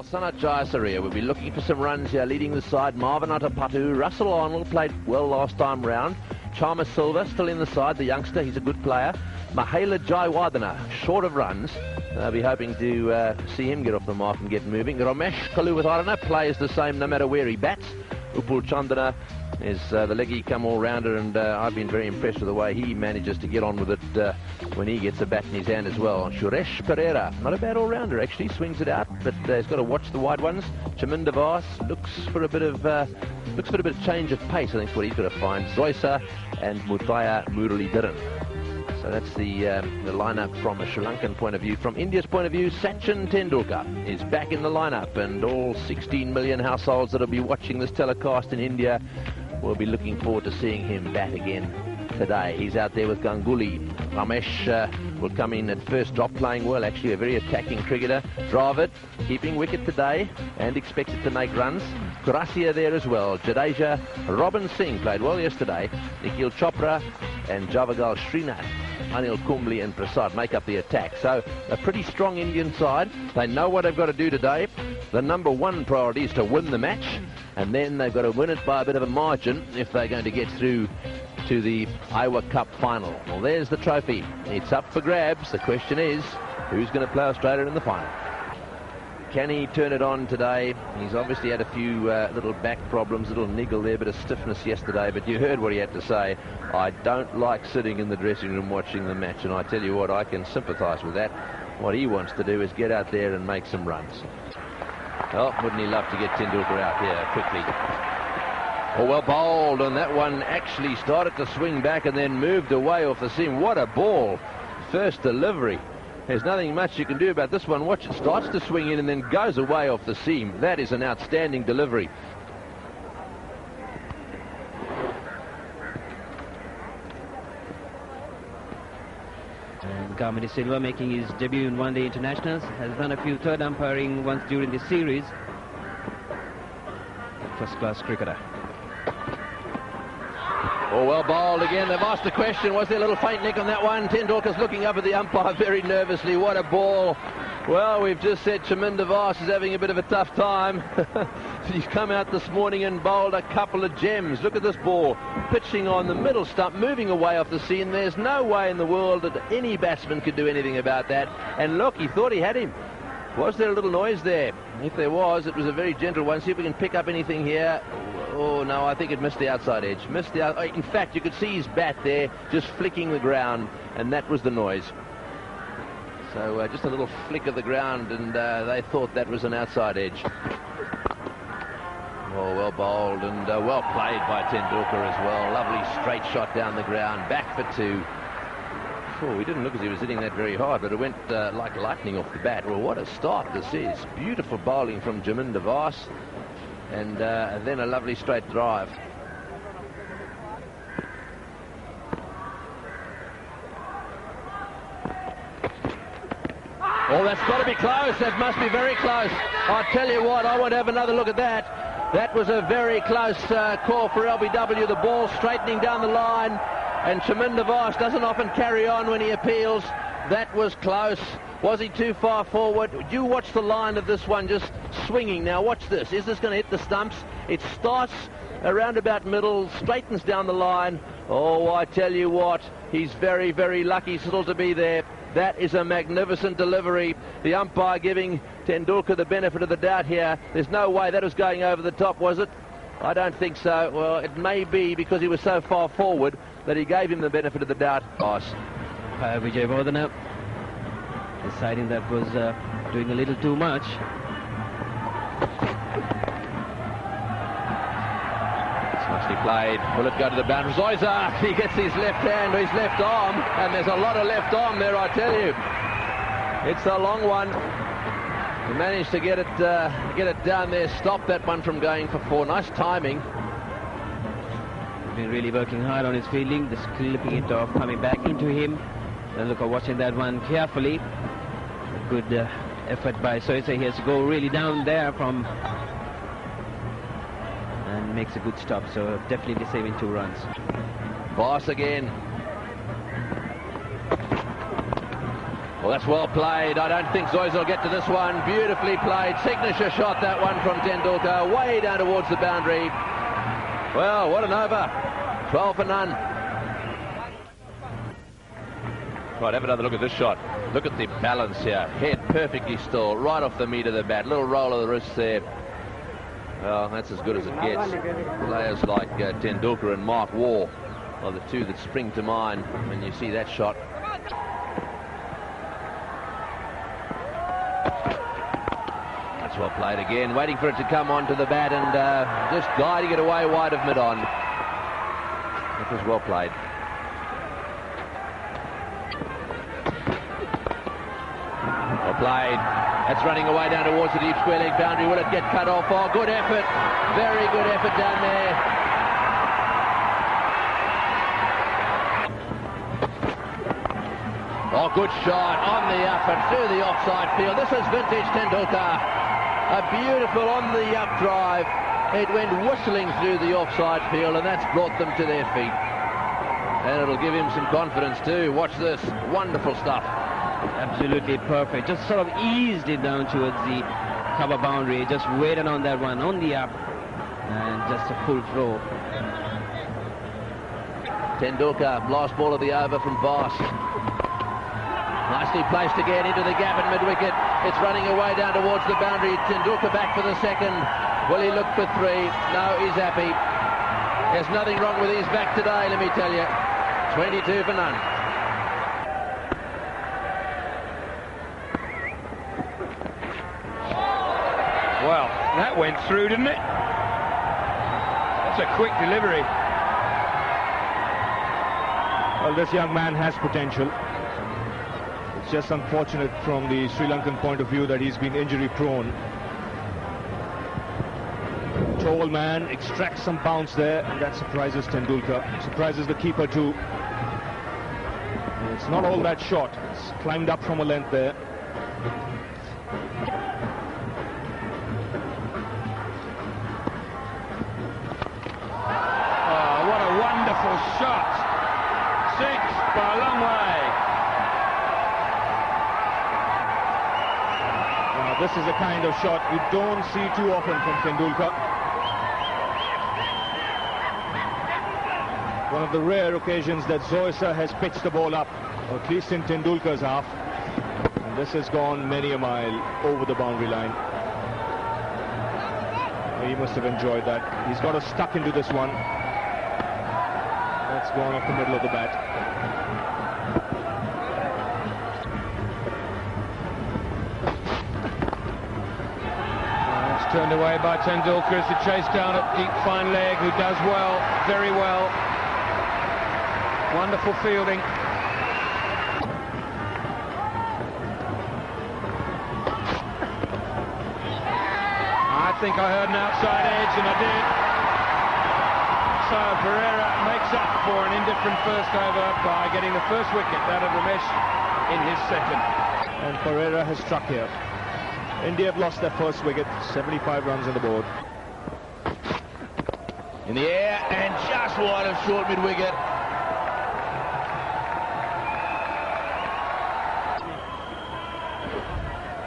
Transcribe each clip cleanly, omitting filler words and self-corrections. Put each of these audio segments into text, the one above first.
Well, Sanat Jayasuriya will be looking for some runs here, leading the side. Marvin Atapatu, Russell Arnold played well last time round. Chalmers Silva still in the side, the youngster, he's a good player. Mahela Jayawardena, short of runs. They'll be hoping to see him get off the mark and get moving. Ramesh Kaluwitharana plays the same no matter where he bats. Upul Chandana is the leggy come all-rounder, and I've been very impressed with the way he manages to get on with it when he gets a bat in his hand as well. Suresh Pereira, not a bad all-rounder actually, swings it out, but he's got to watch the wide ones. Chaminda Vas looks for a bit of change of pace. I think is what he's got to find. Zoisa and Mutaya Muralidharan. So that's the lineup from a Sri Lankan point of view. From India's point of view, Sachin Tendulkar is back in the lineup, and all 16 million households that will be watching this telecast in India will be looking forward to seeing him bat again today. He's out there with Ganguly. Ramesh will come in at first drop, playing well actually, a very attacking cricketer. Dravid keeping wicket today and expected to make runs. Kurasia there as well. Jadeja, Robin Singh played well yesterday. Nikhil Chopra and Javagal Srinath, Anil Kumble and Prasad make up the attack. So a pretty strong Indian side. They know what they've got to do today. The number one priority is to win the match, and then they've got to win it by a bit of a margin if they're going to get through to the Iowa Cup final. Well, there's the trophy. It's up for grabs. The question is, who's going to play Australia in the final? Can he turn it on today? He's obviously had a few little back problems, little niggle there, bit of stiffness yesterday, but you heard what he had to say. I don't like sitting in the dressing room watching the match, and I tell you what, I can sympathise with that. What he wants to do is get out there and make some runs. Oh, wouldn't he love to get Tendulkar out here quickly? Oh, well bowled, and that one actually started to swing back and then moved away off the seam. What a ball. First delivery. There's nothing much you can do about this one. Watch, it starts to swing in and then goes away off the seam. That is an outstanding delivery. And Kamini Silva, making his debut in one-day internationals, has done a few third umpiring once during this series. First-class cricketer. Oh, well bowled again. They've asked the question, was there a little faint nick on that one? Tendulkar's looking up at the umpire very nervously. What a ball. Well, we've just said Chaminda Vas is having a bit of a tough time. He's come out this morning and bowled a couple of gems. Look at this ball, pitching on the middle stump, moving away off the seam. There's no way in the world that any batsman could do anything about that. And look, he thought he had him. Was there a little noise there? If there was, it was a very gentle one. See if we can pick up anything here. Oh, no, I think it missed the outside edge. In fact, you could see his bat there just flicking the ground, and that was the noise. So just a little flick of the ground, and they thought that was an outside edge. Oh, well bowled and well played by Tendulkar as well. Lovely straight shot down the ground, back for two. Oh, he didn't look as he was hitting that very hard, but it went like lightning off the bat. Well, what a start this is. Beautiful bowling from Chaminda Vas, and then a lovely straight drive. Oh, that's got to be close. That must be very close. I tell you what, I want to have another look at that. That was a very close call for LBW. The ball straightening down the line, and Chaminda Vas doesn't often carry on when he appeals. That was close. Was he too far forward? You watch the line of this one just swinging. Now watch this. Is this going to hit the stumps? It starts around about middle, straightens down the line. Oh, I tell you what, he's very, very lucky still to be there. That is a magnificent delivery. The umpire giving Tendulkar the benefit of the doubt here. There's no way that was going over the top, was it? I don't think so. Well, it may be because he was so far forward that he gave him the benefit of the doubt. Vijay Vardhana deciding that was doing a little too much. Nicely played. Will it go to the boundary? Zoisa, he gets his left hand, his left arm, and there's a lot of left arm there, I tell you. It's a long one. He managed to get it down there, stop that one from going for four. Nice timing. He's been really working hard on his fielding, just clipping it off, coming back into him. And look at watching that one carefully. Good effort by Soisa. He has to go really down there from, and makes a good stop. So definitely saving 2 runs. Boss again. Well, that's well played. I don't think Zoysa will get to this one. Beautifully played. Signature shot, that one from Tendulkar. Way down towards the boundary. Well, what an over. 12 for none. Right, have another look at this shot. Look at the balance here. Head perfectly still, right off the meat of the bat. Little roll of the wrist there. Well, that's as good as it gets. Players like Tendulkar and Mark Waugh are the two that spring to mind when you see that shot. That's well played again. Waiting for it to come onto the bat and just guiding it away wide of mid-on. That was well played. Well played. That's running away down towards the deep square leg boundary. Will it get cut off? Oh, good effort. Very good effort down there. Oh, good shot on the up and through the offside field. This is vintage Tendulkar. A beautiful on the up drive. It went whistling through the offside field, and that's brought them to their feet. And it'll give him some confidence too. Watch this. Wonderful stuff. Absolutely perfect. Just sort of eased it down towards the cover boundary. Just waited on that one on the up, and just a full throw. Tendulkar, last ball of the over from Vast. Nicely placed again into the gap at mid-wicket. It's running away down towards the boundary. Tendulkar back for the second. Will he look for three? No, he's happy. There's nothing wrong with his back today, let me tell you. 22 for none. Well, that went through, didn't it? That's a quick delivery. Well, this young man has potential. It's just unfortunate from the Sri Lankan point of view that he's been injury prone. Tall man, extracts some bounce there, and that surprises Tendulkar. Surprises the keeper too. And it's not all that short. It's climbed up from a length there. Shot. Six by a long way. Now, this is a kind of shot you don't see too often from Tendulkar. One of the rare occasions that Zoysa has pitched the ball up, or at least in Tendulkar's half. And this has gone many a mile over the boundary line. He must have enjoyed that. He's got us stuck into this one. That's gone off the middle of the bat. It's turned away by Tendulkar as he chased down a deep fine leg, who does well, very well. Wonderful fielding. I think I heard an outside edge, and I did. So Pereira makes up for an indifferent first over by getting the first wicket, that of Ramesh, in his second. And Pereira has struck here. India have lost their first wicket, 75 runs on the board. In the air and just wide of short mid-wicket.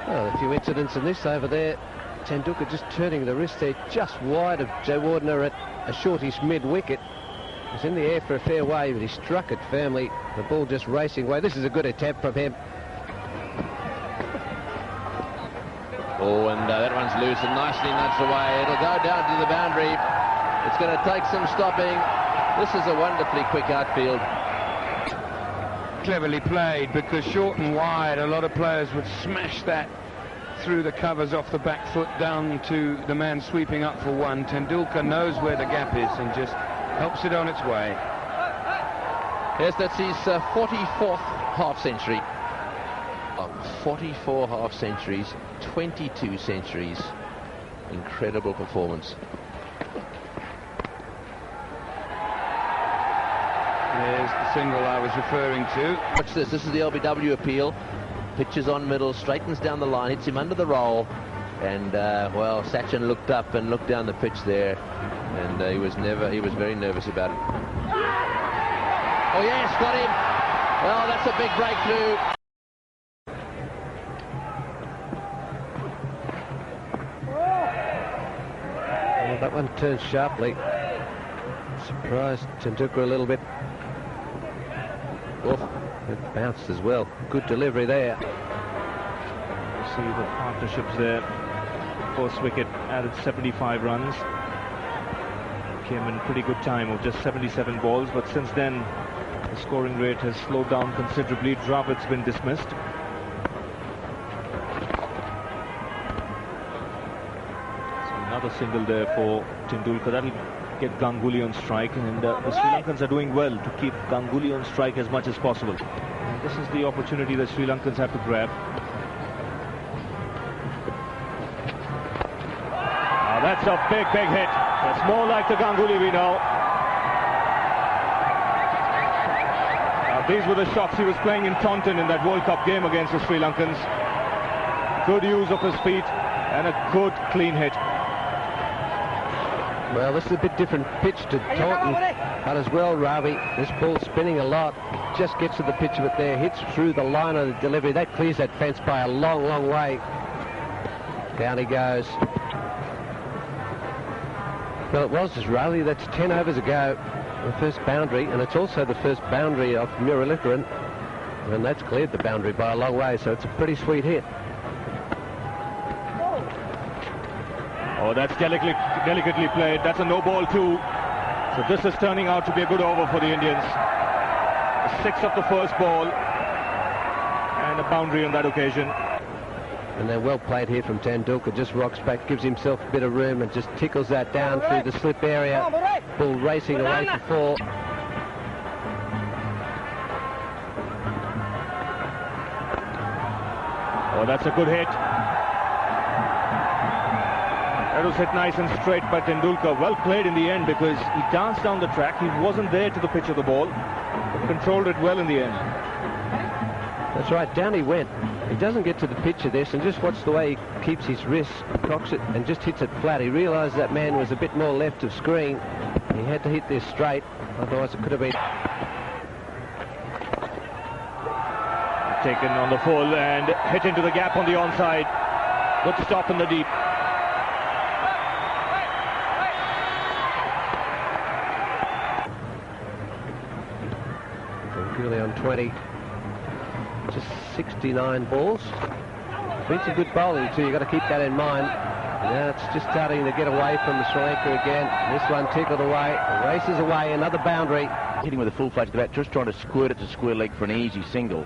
Well, a few incidents in this over there. Tendulkar just turning the wrist there just wide of Joe Wardner at a shortish mid-wicket. It's in the air for a fair wave, but he struck it firmly. The ball just racing away. This is a good attempt from him. Oh, and that one's loose and nicely nudged away. It'll go down to the boundary. It's going to take some stopping. This is a wonderfully quick outfield. Cleverly played, because short and wide, a lot of players would smash that through the covers off the back foot down to the man sweeping up for one. Tendulkar knows where the gap is and just helps it on its way. Yes, that's his 44th half-century. 44 half-centuries, 22 centuries. Incredible performance. There's the single I was referring to. Watch this. This is the LBW appeal. Pitches on middle, straightens down the line, hits him under the roll, and well, Sachin looked up and looked down the pitch there, and he was very nervous about it. Oh yes, got him. Well, that's a big breakthrough. That one turned sharply. Surprised Tendulkar a little bit. Oh, it bounced as well. Good delivery there. You see the partnerships there. First wicket added 75 runs. Came in pretty good time of just 77 balls, but since then the scoring rate has slowed down considerably. Dravid's been dismissed. So another single there for Tendulkar. That'll get Ganguly on strike, and the Sri Lankans are doing well to keep Ganguly on strike as much as possible. And this is the opportunity that Sri Lankans have to grab. That's a big hit. That's more like the Ganguly we know. These were the shots he was playing in Taunton in that World Cup game against the Sri Lankans. Good use of his feet and a good clean hit. Well, this is a bit different pitch to Taunton, but as well, Ravi, this ball's spinning a lot. Just gets to the pitch of it there, hits through the line of the delivery. That clears that fence by a long way. Down he goes. Well, it was just Ravi. That's 10 overs ago, the first boundary, and it's also the first boundary of Muralitharan, and that's cleared the boundary by a long way, so it's a pretty sweet hit. Oh, that's delicately played. That's a no ball too. So this is turning out to be a good over for the Indians. The 6th of the first ball, and a boundary on that occasion. And they're well played here from Tendulkar. Just rocks back, gives himself a bit of room, and just tickles that down through the slip area. Ball racing away for 4. Oh, that's a good hit. That was hit nice and straight by Tendulkar. Well played in the end, because he danced down the track. He wasn't there to the pitch of the ball, but controlled it well in the end. That's right, down he went. He doesn't get to the pitch of this, and just watch the way he keeps his wrists, cocks it, and just hits it flat. He realised that man was a bit more left of screen. He had to hit this straight, otherwise it could have been taken on the full and hit into the gap on the onside. Good stop in the deep. Ganguly on 20. Just 69 balls. Been some good bowling too, you've got to keep that in mind. Now it's just starting to get away from the Sri Lanka again. This one tickled away, races away, another boundary. Hitting with a full fledged bat, just trying to squirt it to square leg for an easy single.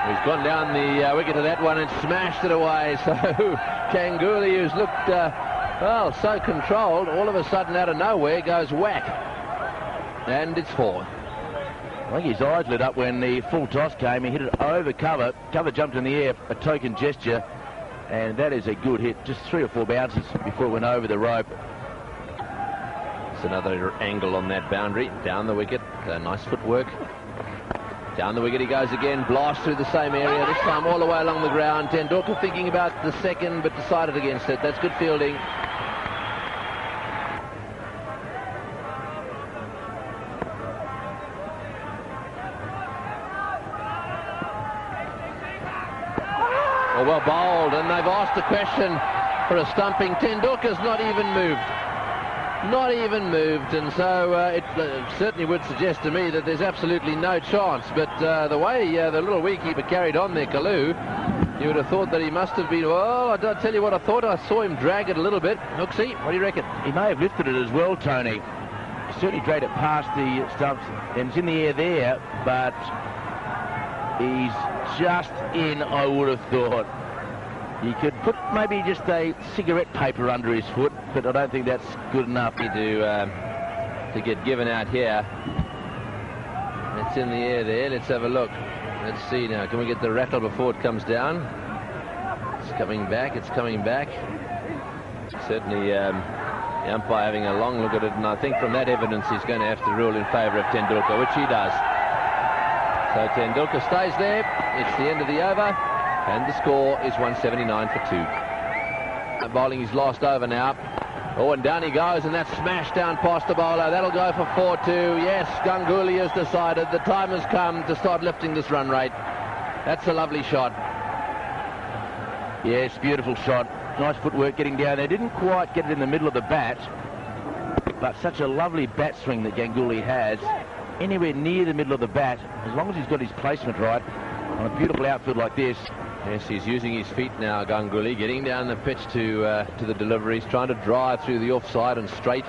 He's gone down the wicket to that one and smashed it away. So Ganguly, who's looked, well, so controlled, all of a sudden out of nowhere goes whack. And it's 4. I think his eyes lit up when the full toss came. He hit it over cover. Cover jumped in the air, a token gesture. And that is a good hit. Just 3 or 4 bounces before it went over the rope. It's another angle on that boundary. Down the wicket. Nice footwork. Down the wicket he goes again. Blast through the same area. This time all the way along the ground. Tendulkar thinking about the second, but decided against it. That's good fielding. Oh, well bowled, and they've asked the question for a stumping. Tendulkar's not even moved. Not even moved, and so it certainly would suggest to me that there's absolutely no chance. But the way the little wicketkeeper carried on there, Kalu, you would have thought that he must have been, well, I'll tell you what I thought. I saw him drag it a little bit. Nooksy, what do you reckon? He may have lifted it as well, Tony. Certainly dragged it past the stumps, and it's in the air there, but he's just in, I would have thought. He could put maybe just a cigarette paper under his foot, but I don't think that's good enough to get given out here. It's in the air there. Let's have a look. Let's see now. Can we get the rattle before it comes down? It's coming back. It's coming back. Certainly the umpire having a long look at it, and I think from that evidence he's going to have to rule in favour of Tendulkar, which he does. So Tendulkar stays there. It's the end of the over, and the score is 179 for 2. Bowling his last over now. Oh, and down he goes, and that's smashed down past the bowler. That'll go for 4-2. Yes, Ganguly has decided the time has come to start lifting this run rate. That's a lovely shot. Yes, beautiful shot. Nice footwork getting down there. Didn't quite get it in the middle of the bat, but such a lovely bat swing that Ganguly has. Anywhere near the middle of the bat, as long as he's got his placement right on a beautiful outfield like this. Yes, he's using his feet now, Ganguly, getting down the pitch to the deliveries, trying to drive through the offside and straight.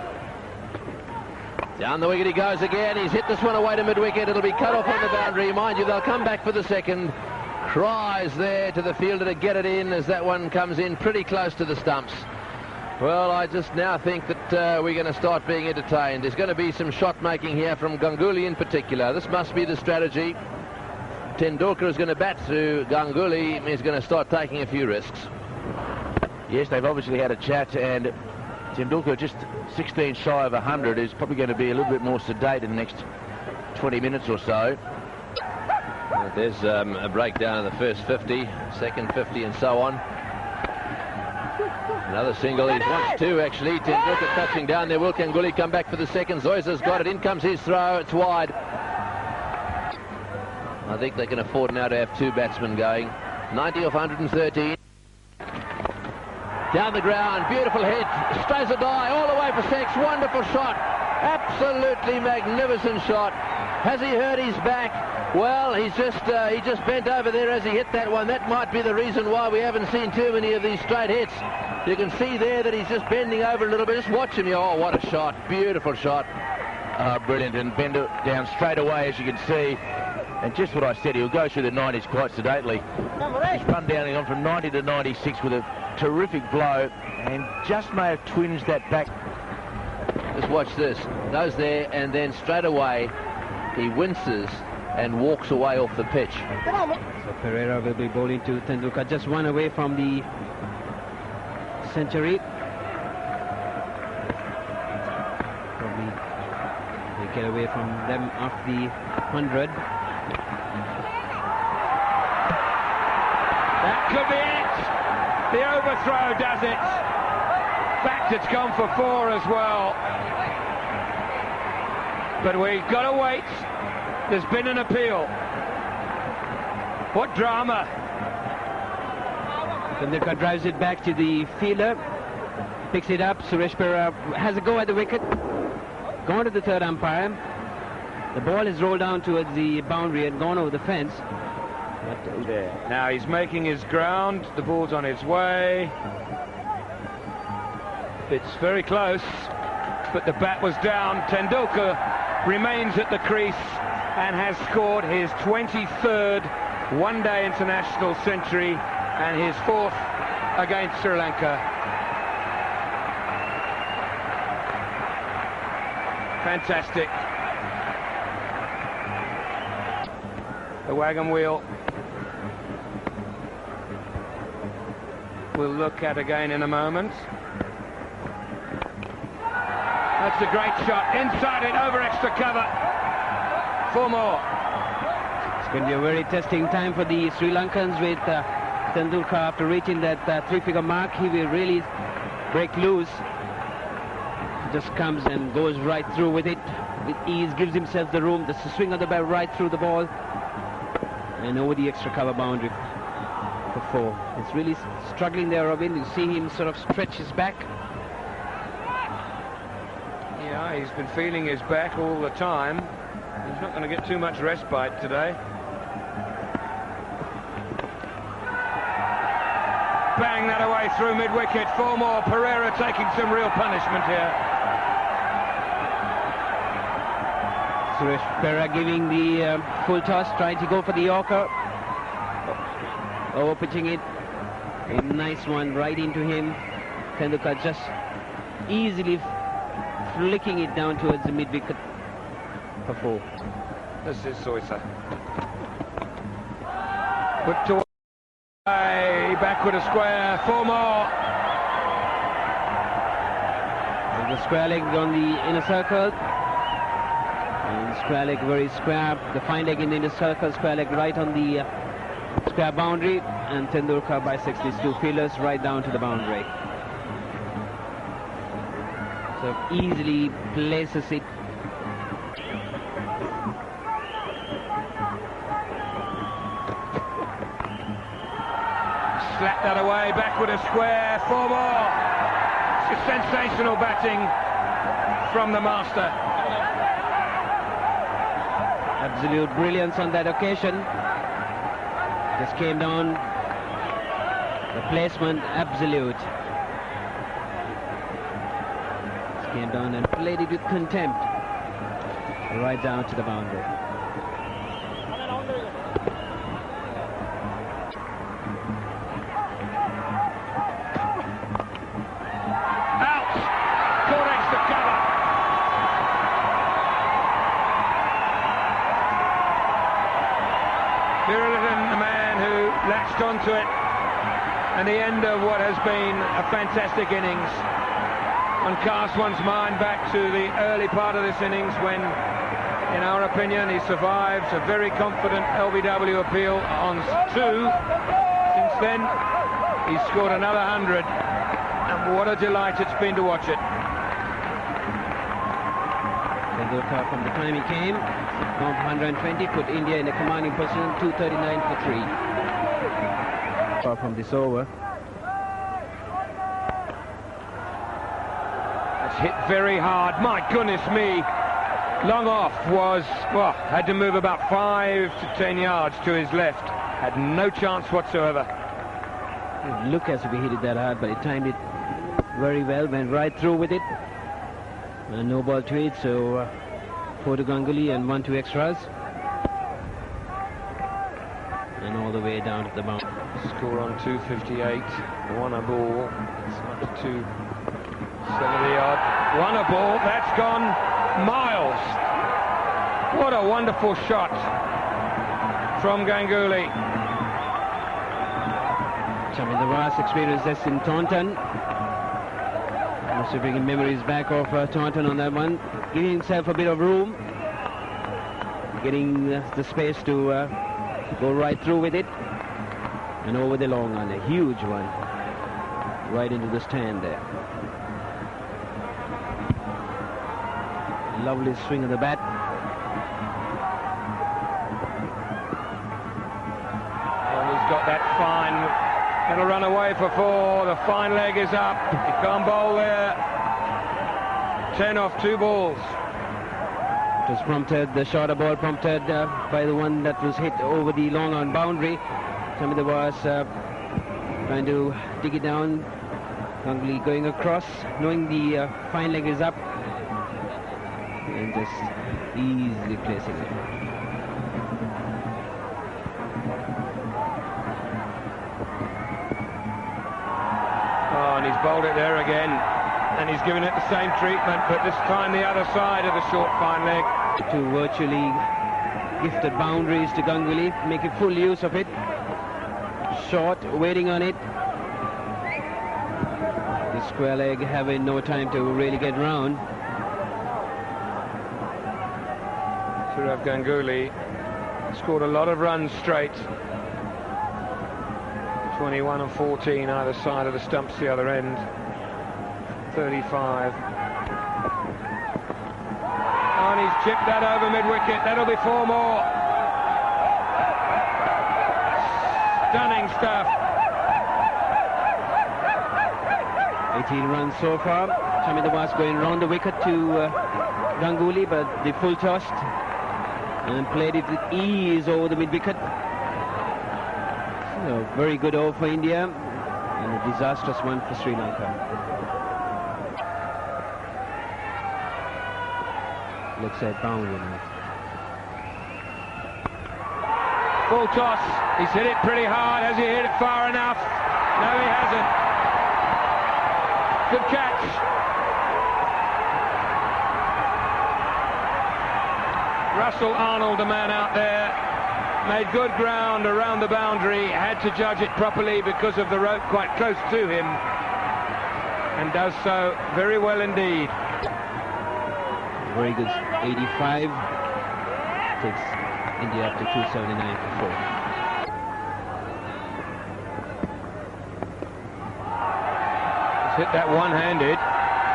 Down the wicket he goes again. He's hit this one away to mid-wicket. It'll be cut off on the boundary. Mind you, they'll come back for the second. Cries there to the fielder to get it in as that one comes in pretty close to the stumps. Well, I just now think that we're going to start being entertained. There's going to be some shot making here from Ganguly in particular. This must be the strategy. Tendulkar is going to bat through Ganguly. He's going to start taking a few risks. Yes, they've obviously had a chat, and Tendulkar, just 16 shy of 100, is probably going to be a little bit more sedate in the next 20 minutes or so. There's a breakdown in the first 50, second 50, and so on. Another single. He's wants two, actually. Tendulkar touching down there. Will Ganguly come back for the second? Zoysa's got it. In comes his throw. It's wide. I think they can afford now to have two batsmen going. 90 off 113. Down the ground. Beautiful hit. Strays a die all the way for six. Wonderful shot. Absolutely magnificent shot. Has he hurt his back? Well, he just bent over there as he hit that one. That might be the reason why we haven't seen too many of these straight hits. You can see there that he's just bending over a little bit. Just watch him. Oh, what a shot. Beautiful shot. Brilliant. And bend it down straight away, as you can see. And just what I said, he'll go through the 90s quite sedately. He's run down and gone from 90 to 96 with a terrific blow, and just may have twinged that back. Just watch this. Goes there, and then straight away he winces and walks away off the pitch. So Pereira will be bowling to Tendulkar, just one away from the century. Probably they get away from them after the 100. That could be it. The overthrow does it. In fact, it's gone for 4 as well. But we've got to wait. There's been an appeal. What drama. Tendulkar drives it back to the fielder. Picks it up. Suresh Pereira has a go at the wicket. Gone to the third umpire. The ball has rolled down towards the boundary and gone over the fence. There. Now he's making his ground. The ball's on its way. It's very close, but the bat was down. Tendulkar remains at the crease and has scored his 23rd one-day international century and his 4th against Sri Lanka. Fantastic. The wagon wheel we'll look at again in a moment. That's a great shot. Inside it, over extra cover. 4 more. It's going to be a very testing time for the Sri Lankans with Tendulkar. After reaching that 3-figure mark, he will really break loose. Just comes and goes right through with it. With ease, gives himself the room. The swing of the bat right through the ball. And over the extra cover boundary for 4. It's really struggling there, Robin. You see him sort of stretch his back. Yeah, he's been feeling his back all the time. He's not going to get too much respite today. Bang that away through mid-wicket. 4 more. Pereira taking some real punishment here. Suresh Pereira giving the full toss, trying to go for the Yorker. Over pitching it. A nice one right into him. Tendulkar just easily flicking it down towards the mid-wicket for 4. This is Zoysa. Put to away, backward a square, 4 more. There's the square leg on the inner circle. And square leg very square. The fine leg in the inner circle, square leg right on the square boundary. And Tendulkar bisects these 2 fielders right down to the boundary. So easily places it. Slap that away, backward a square, 4 more. It's sensational batting from the master. Absolute brilliance on that occasion. Just came down. The placement, absolute. Just came down and played it with contempt. Right down to the boundary. Latched onto it, and the end of what has been a fantastic innings. One casts one's mind back to the early part of this innings when, in our opinion, he survives a very confident LBW appeal on 2. Since then, he's scored another 100, and what a delight it's been to watch it. Tendulkar, from the time he came, from 120, put India in a commanding position, 239 for 3. From this over. It's hit very hard. My goodness me. Long off was, well, had to move about 5 to 10 yards to his left. Had no chance whatsoever. It looked as if he hit it that hard, but he timed it very well, went right through with it. And no ball to it, so 4 to Ganguly and 1 to extras. And all the way down to the boundary. Score on 258, 1 a ball. It's up to 270 odd. 1 a ball, that's gone miles. What a wonderful shot from Ganguly. Some of the vast experience that's in Taunton. Also bringing memories back of Taunton on that one. Giving himself a bit of room. Getting the space to go right through with it. And over the long one, a huge one. Right into the stand there. Lovely swing of the bat. And he's got that fine, it'll run away for 4. The fine leg is up. He can't bowl there. 10 off 2 balls. It was prompted, the shorter ball prompted by the one that was hit over the long on boundary. Somebody was trying to dig it down. Ganguly going across, knowing the fine leg is up, and just easily placing it. Oh, and he's bowled it there again. And he's given it the same treatment, but this time the other side of the short fine leg. 2 virtually gifted boundaries to Ganguly, making full use of it. Short, waiting on it. The square leg having no time to really get round. Sourav Ganguly scored a lot of runs straight. 21 and 14 either side of the stumps the other end. 35. And he's chipped that over mid-wicket. That'll be 4 more. Stunning stuff. 18 runs so far. Shamit was going round the wicket to Ganguly, but the full tossed and played it with ease over the mid-wicket. So, very good over for India and a disastrous one for Sri Lanka. Looks at boundary now. Full toss. He's hit it pretty hard. Has he hit it far enough? No, he hasn't. Good catch. Russell Arnold, the man out there, made good ground around the boundary. Had to judge it properly because of the rope quite close to him, and does so very well indeed. Very good 85. Takes India up to 279 for 4. He's hit that one-handed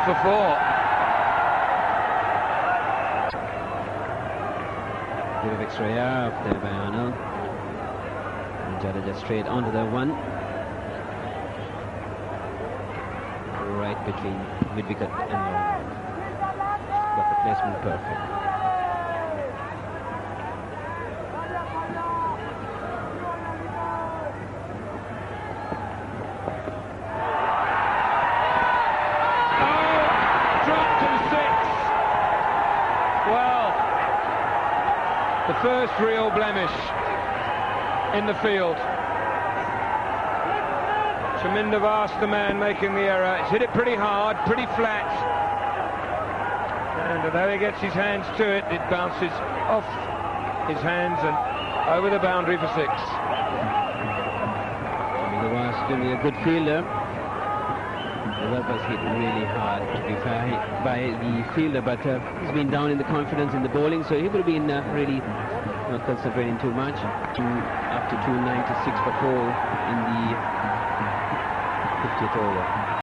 for 4. Bit of extra air up there by Arnold. And Jadeja straight onto the one. between mid-wicket and long. Got the placement perfect. The first real blemish in the field. Chaminda Vas, the man making the error. He's hit it pretty hard, pretty flat. And although he gets his hands to it, it bounces off his hands and over the boundary for 6. Chaminda Vas doing a good fielder. That was hit really hard, to be fair, by the fielder, but he's been down in the confidence in the bowling, so he would have been really not concentrating too much. Up to 296 for 4 in the 50th over.